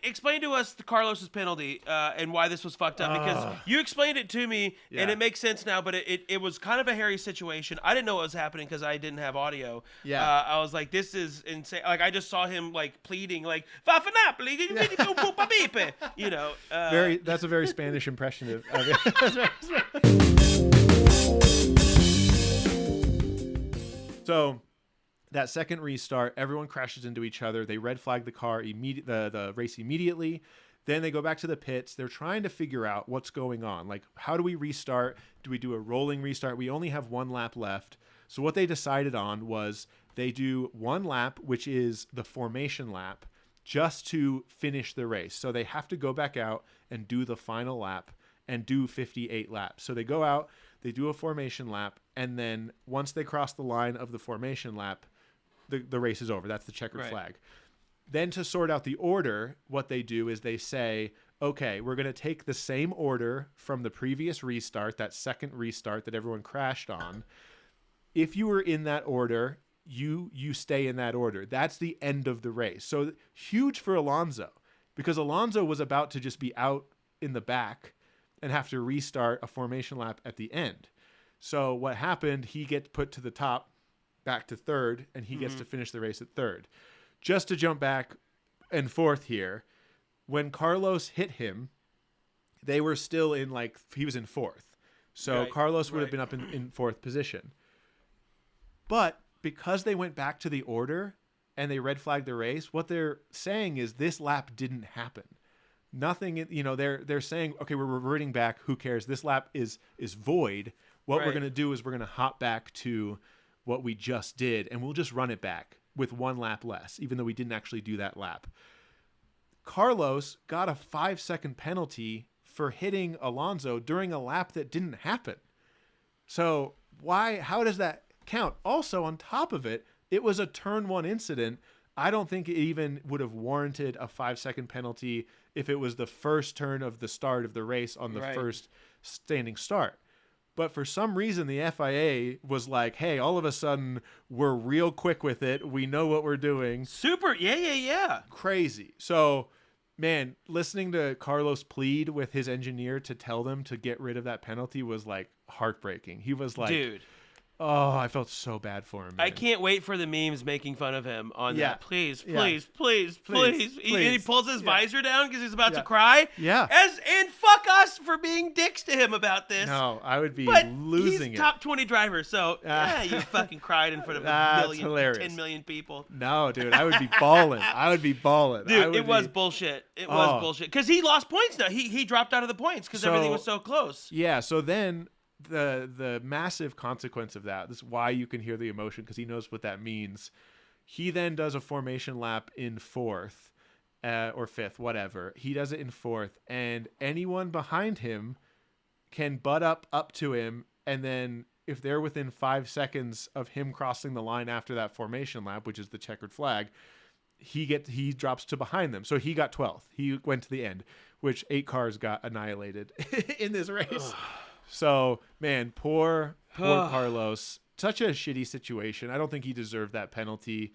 explain to us the Carlos's penalty and why this was fucked up, because you explained it to me and it makes sense now. But it was kind of a hairy situation. I didn't know what was happening because I didn't have audio. Yeah, I was like, this is insane. Like I just saw him like pleading, like Napoli, you know. That's a very Spanish impression of it. So that second restart, everyone crashes into each other. They red flag the car, the race immediately. Then they go back to the pits. They're trying to figure out what's going on. Like, how do we restart? Do we do a rolling restart? We only have one lap left. So what they decided on was they do one lap, which is the formation lap, just to finish the race. So they have to go back out and do the final lap and do 58 laps. So they go out, they do a formation lap, and then once they cross the line of the formation lap, the race is over. That's the checkered flag. Then to sort out the order, what they do is they say, okay, we're going to take the same order from the previous restart, that second restart that everyone crashed on. If you were in that order, you stay in that order. That's the end of the race. So huge for Alonso, because Alonso was about to just be out in the back and have to restart a formation lap at the end. So what happened, he gets put to the top, back to third, and he gets to finish the race at third. Just to jump back and forth here, when Carlos hit him, they were still in, like, he was in fourth. So Carlos would have been up in fourth position. But because they went back to the order and they red flagged the race, what they're saying is this lap didn't happen. Nothing, you know, they're saying, okay, we're reverting back. Who cares? This lap is void. What we're going to do is we're going to hop back to what we just did, and we'll just run it back with one lap less, even though we didn't actually do that lap. Carlos got a 5-second penalty for hitting Alonso during a lap that didn't happen. So how does that count? Also, on top of it, it was a turn one incident. I don't think it even would have warranted a 5-second penalty if it was the first turn of the start of the race on the first standing start. But for some reason, the FIA was like, hey, all of a sudden, we're real quick with it. We know what we're doing. Super. Yeah. Crazy. So, man, listening to Carlos plead with his engineer to tell them to get rid of that penalty was, like, heartbreaking. He was like, dude. Oh, I felt so bad for him, man. I can't wait for the memes making fun of him on that. Please. And he pulls his visor down because he's about to cry. Yeah. And fuck us for being dicks to him about this. No, I would be losing he's it. Top 20 driver, so you fucking cried in front of hilarious. 10 million people. No, dude, I would be balling. Dude, it was bullshit. It was bullshit. Because he lost points now. He dropped out of the points because everything was so close. Yeah, so then the massive consequence of that, this is why you can hear the emotion, because he knows what that means. He then does a formation lap in fourth or fifth, whatever. He does it in fourth, and anyone behind him can butt up to him, and then if they're within 5 seconds of him crossing the line after that formation lap, which is the checkered flag, he drops to behind them. So he got 12th. He went to the end, which 8 cars got annihilated in this race. So, man, poor Carlos. Such a shitty situation. I don't think he deserved that penalty.